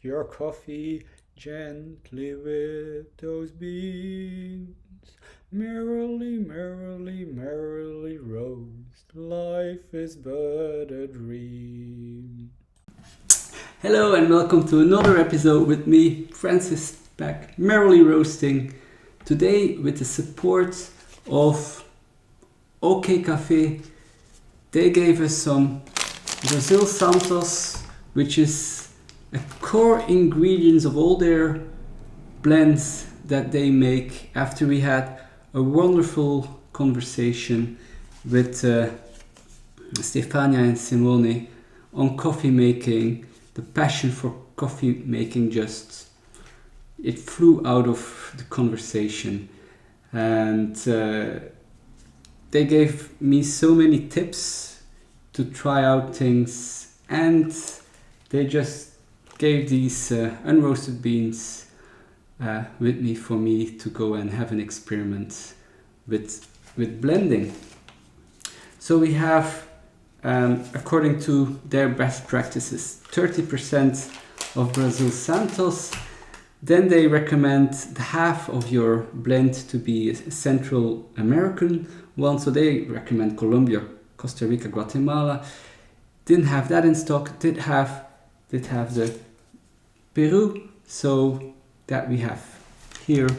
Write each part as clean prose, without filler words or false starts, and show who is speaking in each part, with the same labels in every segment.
Speaker 1: your coffee gently with those beans. Merrily, merrily, merrily roast. Life is but a dream.
Speaker 2: Hello and welcome to another episode with me, Francis Peck, merrily roasting. Today with the support of Okè Caffè. They gave us some Brazil Santos, which is a core ingredients of all their blends that they make after we had a wonderful conversation with Stefania and Simone on coffee making. The passion for coffee making it flew out of the conversation, and they gave me so many tips to try out things, and they just gave these unroasted beans with me for me to go and have an experiment with blending. So we have, according to their best practices, 30% of Brazil Santos. Then they recommend the half of your blend to be a Central American one. So they recommend Colombia, Costa Rica, Guatemala. Didn't have that in stock. Did have the Peru. So that we have here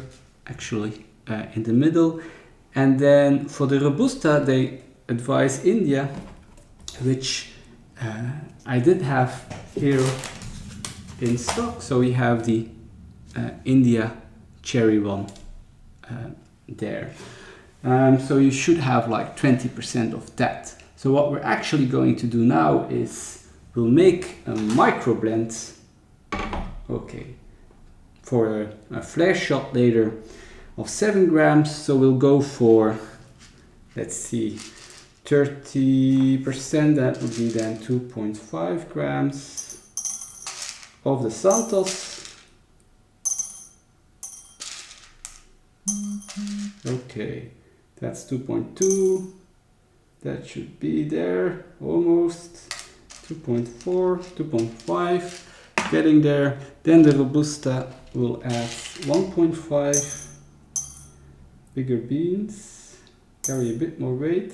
Speaker 2: actually in the middle. And then for the Robusta, they advise India, which I did have here in stock. So we have the India cherry one there. So you should have like 20% of that. So what we're actually going to do now is we'll make a micro blend, okay, for a flash shot later of 7 grams. So we'll go for, let's see, 30%, that would be then 2.5 grams of the Santos. Okay, that's 2.2. That should be there almost. 2.4, 2.5, getting there. Then the Robusta will add 1.5 bigger beans, carry a bit more weight.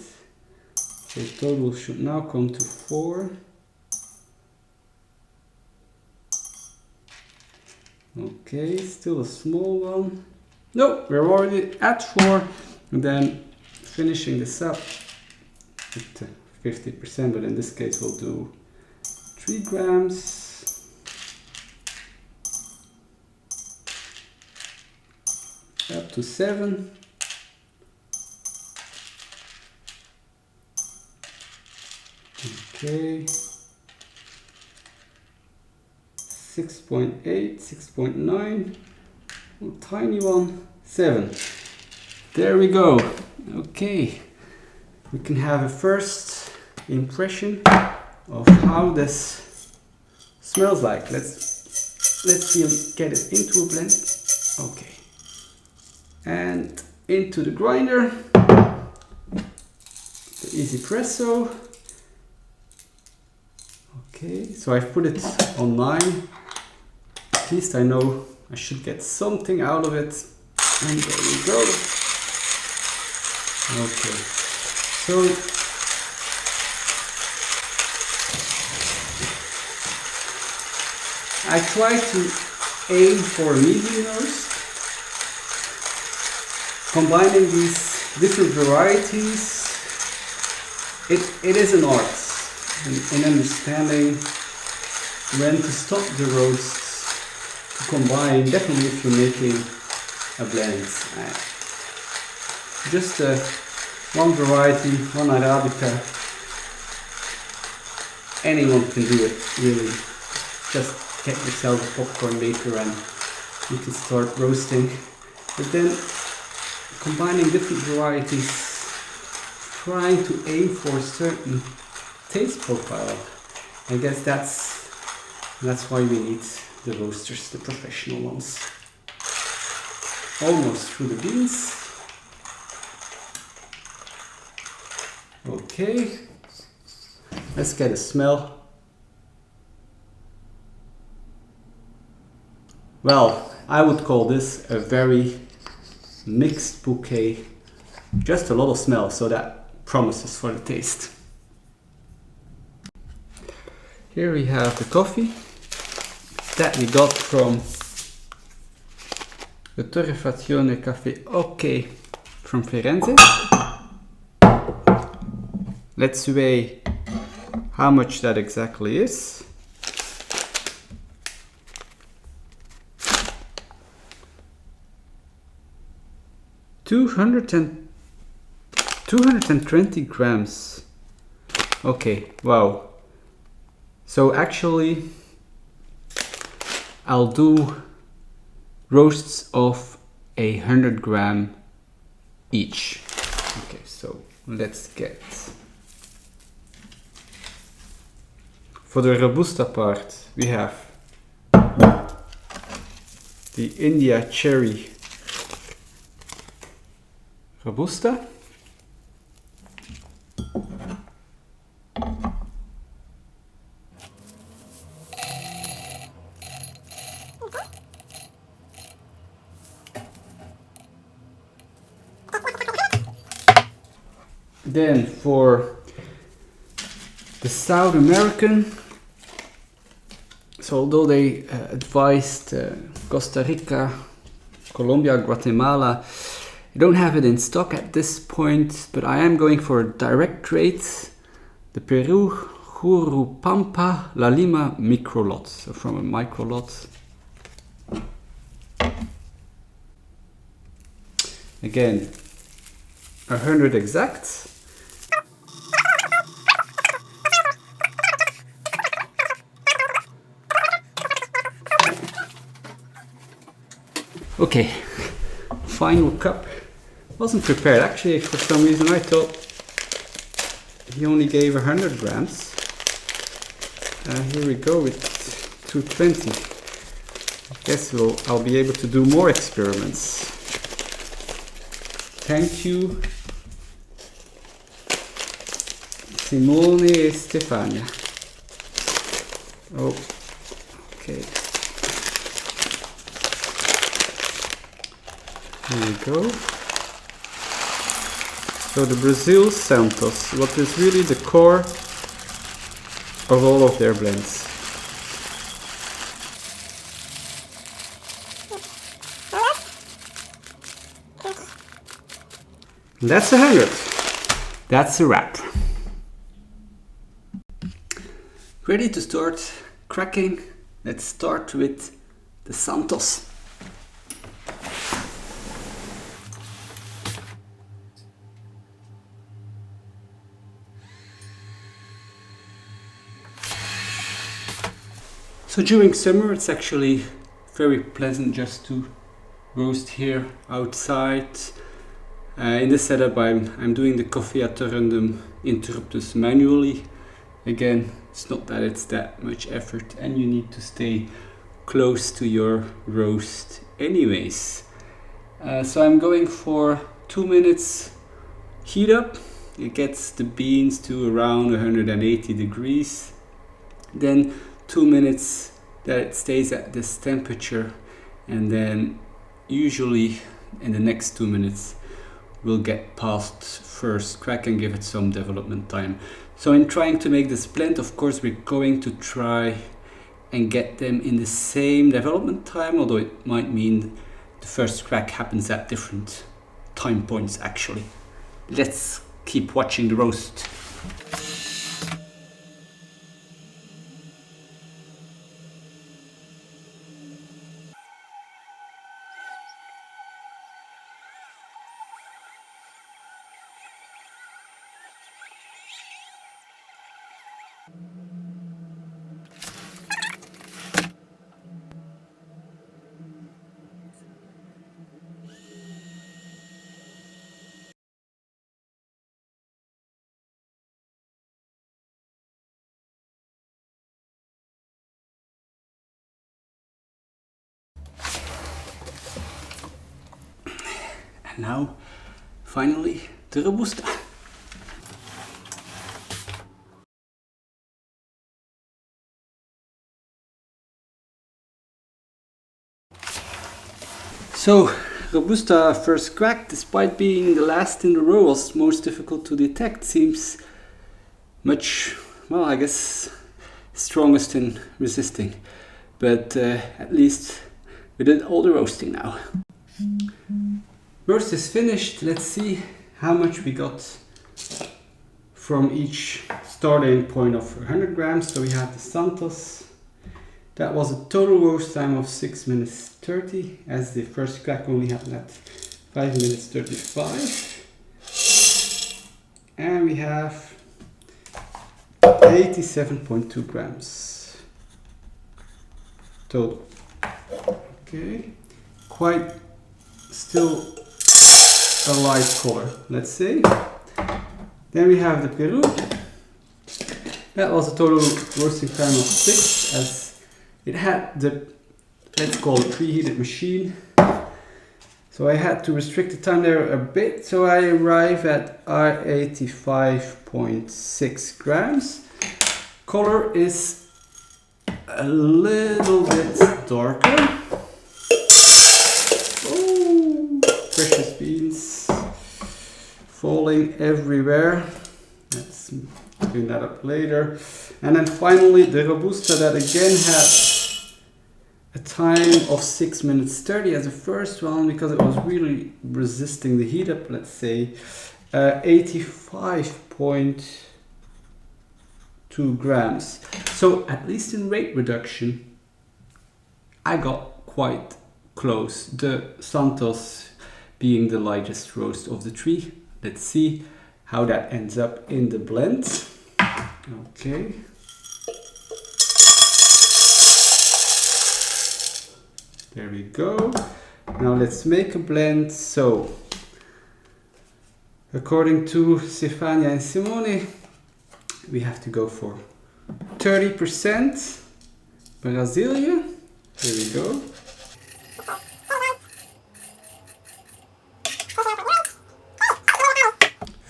Speaker 2: So total should now come to 4. Okay, still a small one. No, we're already at 4. And then finishing this up with 50%, but in this case we'll do 3 grams. Up to 7. Okay, 6.8, 6.9, tiny one, 7. There we go. Okay, we can have a first impression of how this smells like. Let's get it into a blend. Okay, and into the grinder, the espresso. Okay, so I've put it on 9. At least I know I should get something out of it. And there we go. Okay, so I try to aim for a medium roast, combining these different varieties. It is an art in understanding when to stop the roasts to combine, definitely if you're making a blend. Just one variety, one Arabica, anyone can do it really. Just get yourself a popcorn maker and you can start roasting. But then combining different varieties, trying to aim for a certain taste profile. I guess that's why we need the roasters, the professional ones. Almost through the beans. Okay, let's get a smell. Well, I would call this a very mixed bouquet. Just a lot of smell, so that promises for the taste. Here we have the coffee that we got from the Torrefazione Caffè Okè from Firenze. Let's weigh how much that exactly is. Two hundred and 220 grams. Okay, wow. So actually, I'll do roasts of 100 gram each. Okay, so let's get. For the Robusta part, we have the India Cherry Robusta. Then for the South American, so although they advised Costa Rica, Colombia, Guatemala, I don't have it in stock at this point, but I am going for a direct trade, the Peru Jurupampa La Lima micro lot, so from a micro lot. Again, 100 exact. Okay, final cup. Wasn't prepared actually. For some reason I thought he only gave 100 grams. Here we go with 220. I guess I'll be able to do more experiments. Thank you, Simone and Stefania. Oh, okay. Here we go. So the Brazil Santos, what is really the core of all of their blends. And that's 100. That's a wrap. Ready to start cracking? Let's start with the Santos. So during summer it's actually very pleasant just to roast here outside. In this setup I'm doing the coffee aeternum interruptus manually. Again, it's not that it's that much effort and you need to stay close to your roast anyways. So I'm going for 2 minutes heat up. It gets the beans to around 180 degrees. Then 2 minutes that it stays at this temperature, and then usually in the next 2 minutes we'll get past first crack and give it some development time. So in trying to make this blend, of course we're going to try and get them in the same development time, although it might mean the first crack happens at different time points actually. Let's keep watching the roast. And now, finally, the Robusta. So, Robusta first crack, despite being the last in the row, was most difficult to detect. Seems much, well, I guess strongest in resisting. But at least we did all the roasting now. Roast is finished. Let's see how much we got from each starting point of 100 grams. So we have the Santos. That was a total roast time of 6 minutes 30, as the first crack only happened at 5 minutes 35. And we have 87.2 grams total. Okay, quite still a light color, let's say. Then we have the Peru. That was a total roasting time of 6, as it had the, let's call it, preheated machine. So I had to restrict the time there a bit, so I arrive at 85.6 grams. Color is a little bit darker. Oh, precious beans falling everywhere. Let's clean that up later. And then finally the Robusta, that again had a time of 6 minutes 30 as the first one, because it was really resisting the heat up, let's say. 85.2 grams. So at least in rate reduction, I got quite close. The Santos being the lightest roast of the three. Let's see how that ends up in the blend. Okay. There we go. Now let's make a blend. So, according to Stefania and Simone, we have to go for 30% Brasilia. Here we go.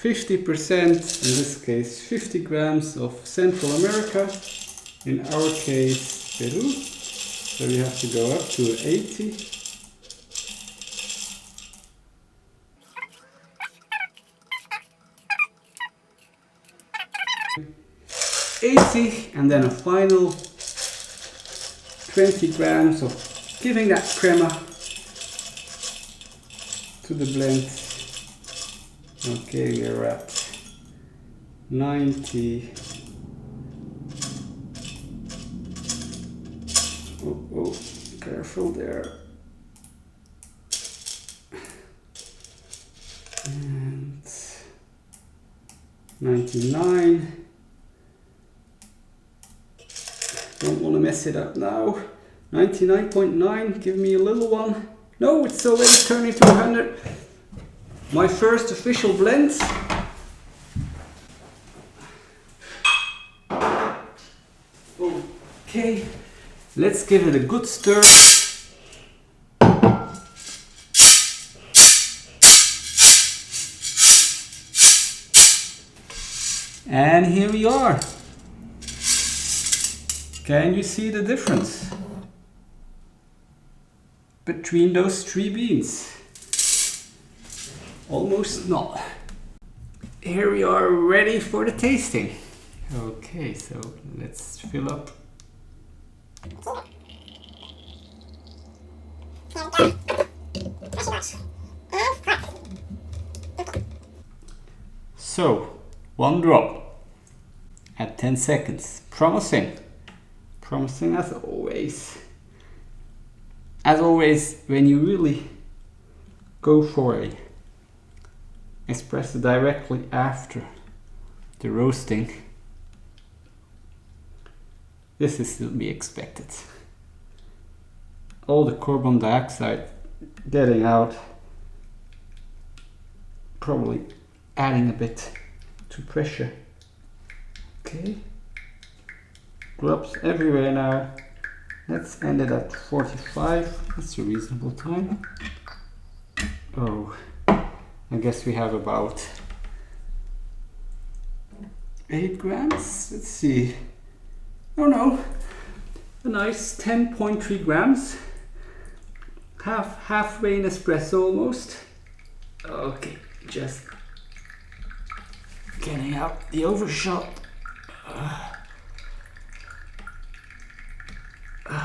Speaker 2: 50%, in this case 50 grams of Central America, in our case Peru. So we have to go up to 80. And then a final 20 grams of giving that crema to the blend. Okay, we're at 90. Oh, careful there. And 99. Don't want to mess it up now. 99.9, give me a little one. No, it's already turning to 100. My first official blend. Okay, let's give it a good stir. And here we are. Can you see the difference between those three beans? Almost not. Here we are, ready for the tasting. Okay, so let's fill up. So, one drop at 10 seconds. Promising. Promising as always. As always, when you really go for a espresso directly after the roasting, this is to be expected. All the carbon dioxide getting out, probably adding a bit to pressure. Okay, drops everywhere now. Let's end it at 45. That's a reasonable time. Oh, I guess we have about 8 grams. Let's see. Oh no, a nice 10.3 grams. halfway in espresso almost. Okay, just getting out the overshot. Okay.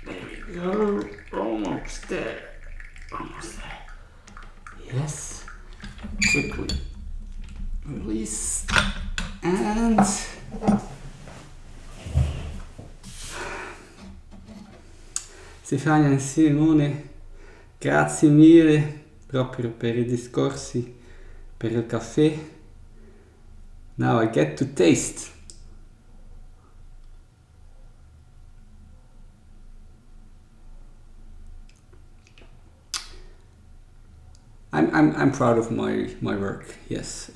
Speaker 2: There we go. Almost there. Almost there. Yes. Quickly release and Stefania e Simone, grazie mille proprio per i discorsi, per il caffè. Now I get to taste. I'm proud of my work. Yes,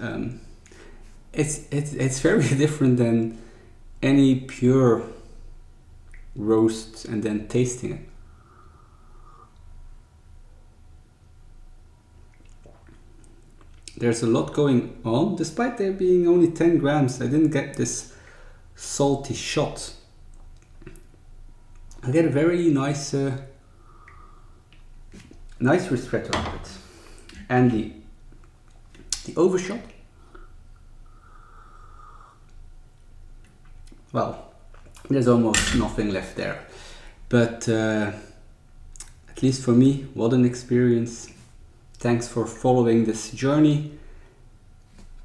Speaker 2: it's very different than any pure roast and then tasting it. There's a lot going on, despite there being only 10 grams. I didn't get this salty shot. I get a very nice ristretto of it. And the overshot, well, there's almost nothing left there. But at least for me, what an experience. Thanks for following this journey.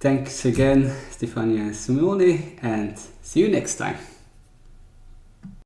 Speaker 2: Thanks again, Stefania and Simone, and see you next time.